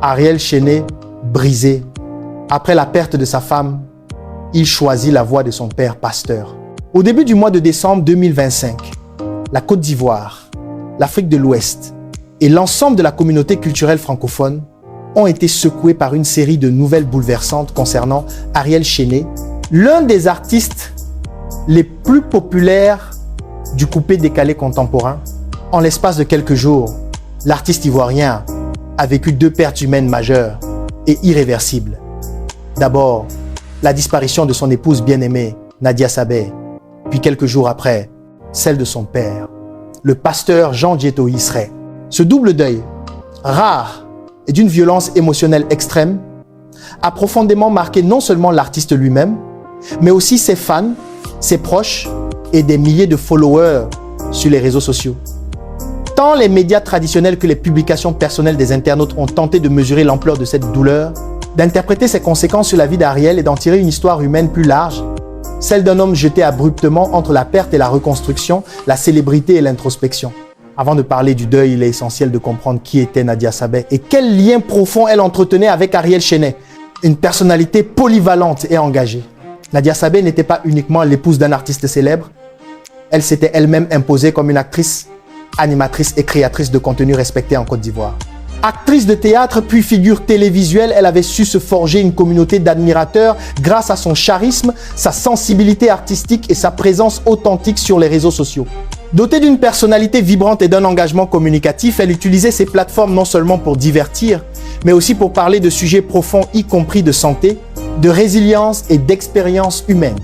Ariel Chéné, brisé. Après la perte de sa femme, il choisit la voie de son père pasteur. Au début du mois de décembre 2025, la Côte d'Ivoire, l'Afrique de l'Ouest et l'ensemble de la communauté culturelle francophone ont été secoués par une série de nouvelles bouleversantes concernant Ariel Chéné, l'un des artistes les plus populaires du coupé-décalé contemporain. En l'espace de quelques jours, l'artiste ivoirien a vécu 2 pertes humaines majeures et irréversibles. D'abord, la disparition de son épouse bien-aimée, Nadia Sabet, puis quelques jours après, celle de son père, le pasteur Jean Djeto Israël. Ce double deuil, rare et d'une violence émotionnelle extrême, a profondément marqué non seulement l'artiste lui-même, mais aussi ses fans, ses proches et des milliers de followers sur les réseaux sociaux. Tant les médias traditionnels que les publications personnelles des internautes ont tenté de mesurer l'ampleur de cette douleur, d'interpréter ses conséquences sur la vie d'Ariel et d'en tirer une histoire humaine plus large, celle d'un homme jeté abruptement entre la perte et la reconstruction, la célébrité et l'introspection. Avant de parler du deuil, il est essentiel de comprendre qui était Nadia Sabet et quel lien profond elle entretenait avec Ariel Chéné, une personnalité polyvalente et engagée. Nadia Sabet n'était pas uniquement l'épouse d'un artiste célèbre, elle s'était elle-même imposée comme une actrice, animatrice et créatrice de contenu respectée en Côte d'Ivoire. Actrice de théâtre puis figure télévisuelle, elle avait su se forger une communauté d'admirateurs grâce à son charisme, sa sensibilité artistique et sa présence authentique sur les réseaux sociaux. Dotée d'une personnalité vibrante et d'un engagement communicatif, elle utilisait ses plateformes non seulement pour divertir, mais aussi pour parler de sujets profonds, y compris de santé, de résilience et d'expérience humaine.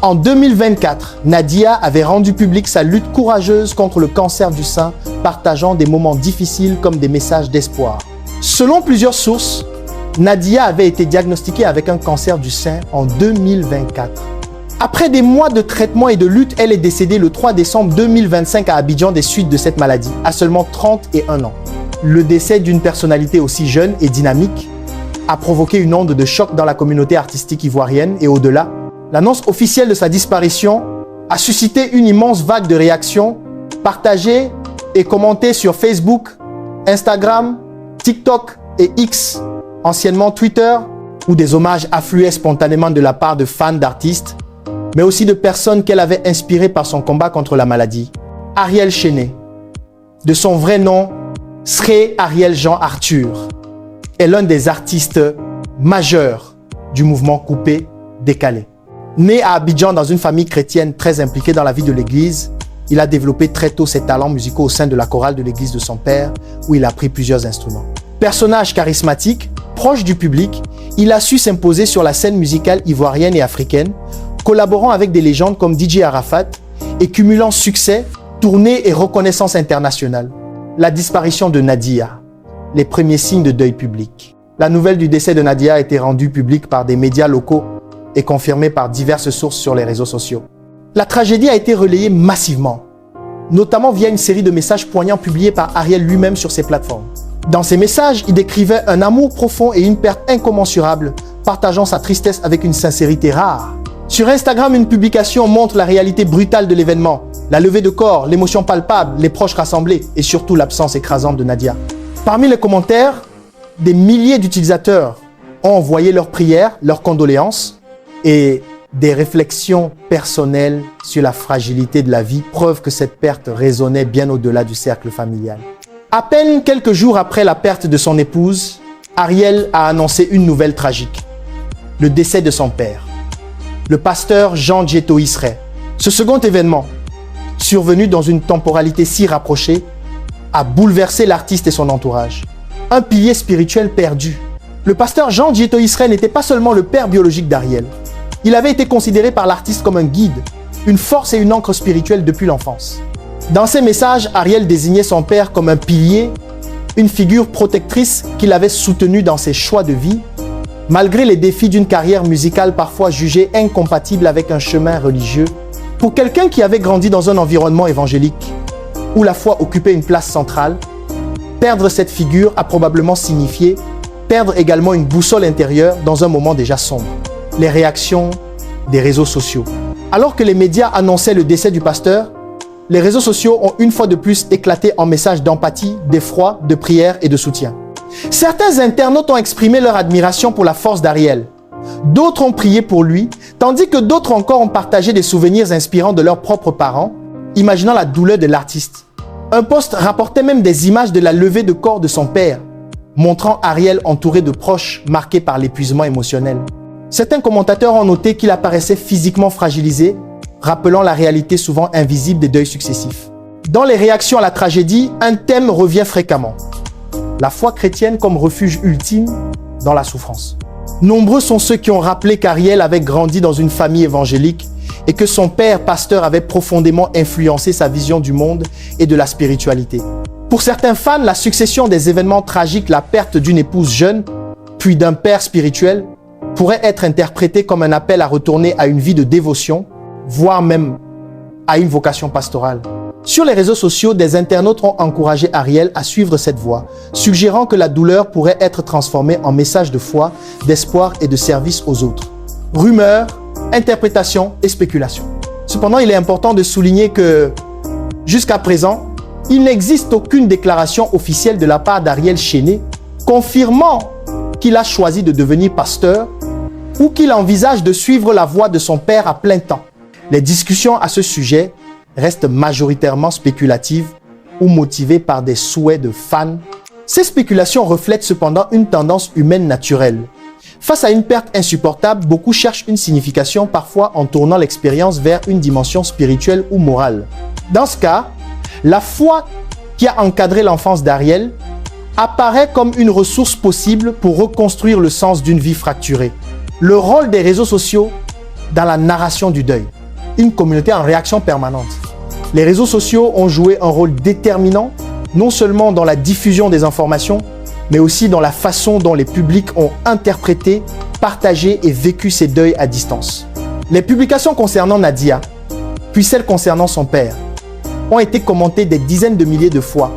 En 2024, Nadia avait rendu publique sa lutte courageuse contre le cancer du sein, partageant des moments difficiles comme des messages d'espoir. Selon plusieurs sources, Nadia avait été diagnostiquée avec un cancer du sein en 2024. Après des mois de traitement et de lutte, elle est décédée le 3 décembre 2025 à Abidjan des suites de cette maladie, à seulement 31 ans. Le décès d'une personnalité aussi jeune et dynamique a provoqué une onde de choc dans la communauté artistique ivoirienne et au-delà. L'annonce officielle de sa disparition a suscité une immense vague de réactions partagées et commentées sur Facebook, Instagram, TikTok et X, anciennement Twitter, où des hommages affluaient spontanément de la part de fans d'artistes, mais aussi de personnes qu'elle avait inspirées par son combat contre la maladie. Ariel Chéné, de son vrai nom, Sré Ariel Jean Arthur, est l'un des artistes majeurs du mouvement coupé-décalé. Né à Abidjan dans une famille chrétienne très impliquée dans la vie de l'église, il a développé très tôt ses talents musicaux au sein de la chorale de l'église de son père, où il a appris plusieurs instruments. Personnage charismatique, proche du public, il a su s'imposer sur la scène musicale ivoirienne et africaine, collaborant avec des légendes comme DJ Arafat et cumulant succès, tournées et reconnaissance internationale. La disparition de Nadia, les premiers signes de deuil public. La nouvelle du décès de Nadia a été rendue publique par des médias locaux et confirmée par diverses sources sur les réseaux sociaux. La tragédie a été relayée massivement, notamment via une série de messages poignants publiés par Ariel lui-même sur ses plateformes. Dans ces messages, il décrivait un amour profond et une perte incommensurable, partageant sa tristesse avec une sincérité rare. Sur Instagram, une publication montre la réalité brutale de l'événement, la levée de corps, l'émotion palpable, les proches rassemblés et surtout l'absence écrasante de Nadia. Parmi les commentaires, des milliers d'utilisateurs ont envoyé leurs prières, leurs condoléances et des réflexions personnelles sur la fragilité de la vie, preuve que cette perte résonnait bien au-delà du cercle familial. À peine quelques jours après la perte de son épouse, Ariel a annoncé une nouvelle tragique, le décès de son père, le pasteur Jean Djeto Israël. Ce second événement, survenu dans une temporalité si rapprochée, a bouleversé l'artiste et son entourage. Un pilier spirituel perdu. Le pasteur Jean Djeto Israël n'était pas seulement le père biologique d'Ariel. Il avait été considéré par l'artiste comme un guide, une force et une ancre spirituelle depuis l'enfance. Dans ses messages, Ariel désignait son père comme un pilier, une figure protectrice qui l'avait soutenu dans ses choix de vie, malgré les défis d'une carrière musicale parfois jugée incompatible avec un chemin religieux. Pour quelqu'un qui avait grandi dans un environnement évangélique, où la foi occupait une place centrale, perdre cette figure a probablement signifié perdre également une boussole intérieure dans un moment déjà sombre. Les réactions des réseaux sociaux. Alors que les médias annonçaient le décès du pasteur, les réseaux sociaux ont une fois de plus éclaté en messages d'empathie, d'effroi, de prière et de soutien. Certains internautes ont exprimé leur admiration pour la force d'Ariel. D'autres ont prié pour lui, tandis que d'autres encore ont partagé des souvenirs inspirants de leurs propres parents, imaginant la douleur de l'artiste. Un post rapportait même des images de la levée de corps de son père, montrant Ariel entouré de proches marqués par l'épuisement émotionnel. Certains commentateurs ont noté qu'il apparaissait physiquement fragilisé, rappelant la réalité souvent invisible des deuils successifs. Dans les réactions à la tragédie, un thème revient fréquemment. La foi chrétienne comme refuge ultime dans la souffrance. Nombreux sont ceux qui ont rappelé qu'Ariel avait grandi dans une famille évangélique et que son père, pasteur, avait profondément influencé sa vision du monde et de la spiritualité. Pour certains fans, la succession des événements tragiques, la perte d'une épouse jeune, puis d'un père spirituel, pourrait être interprétée comme un appel à retourner à une vie de dévotion, voire même à une vocation pastorale. Sur les réseaux sociaux, des internautes ont encouragé Ariel à suivre cette voie, suggérant que la douleur pourrait être transformée en message de foi, d'espoir et de service aux autres. Rumeurs, interprétations et spéculations. Cependant, il est important de souligner que, jusqu'à présent, il n'existe aucune déclaration officielle de la part d'Ariel Chéné confirmant qu'il a choisi de devenir pasteur ou qu'il envisage de suivre la voie de son père à plein temps. Les discussions à ce sujet restent majoritairement spéculatives ou motivées par des souhaits de fans. Ces spéculations reflètent cependant une tendance humaine naturelle. Face à une perte insupportable, beaucoup cherchent une signification, parfois en tournant l'expérience vers une dimension spirituelle ou morale. Dans ce cas, la foi qui a encadré l'enfance d'Ariel apparaît comme une ressource possible pour reconstruire le sens d'une vie fracturée. Le rôle des réseaux sociaux dans la narration du deuil. Une communauté en réaction permanente. Les réseaux sociaux ont joué un rôle déterminant, non seulement dans la diffusion des informations, mais aussi dans la façon dont les publics ont interprété, partagé et vécu ces deuils à distance. Les publications concernant Nadia, puis celles concernant son père, ont été commentées des dizaines de milliers de fois,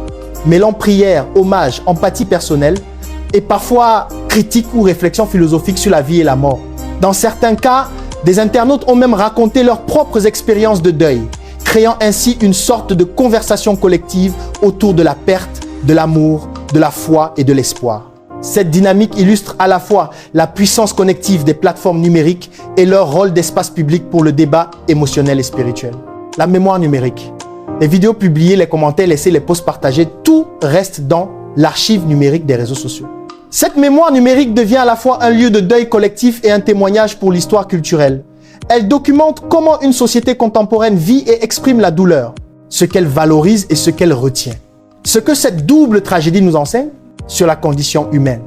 mêlant prière, hommage, empathie personnelle et parfois critiques ou réflexions philosophiques sur la vie et la mort. Dans certains cas, des internautes ont même raconté leurs propres expériences de deuil, créant ainsi une sorte de conversation collective autour de la perte, de l'amour, de la foi et de l'espoir. Cette dynamique illustre à la fois la puissance connective des plateformes numériques et leur rôle d'espace public pour le débat émotionnel et spirituel. La mémoire numérique. Les vidéos publiées, les commentaires laissés, les posts partagés, tout reste dans l'archive numérique des réseaux sociaux. Cette mémoire numérique devient à la fois un lieu de deuil collectif et un témoignage pour l'histoire culturelle. Elle documente comment une société contemporaine vit et exprime la douleur, ce qu'elle valorise et ce qu'elle retient. Ce que cette double tragédie nous enseigne sur la condition humaine.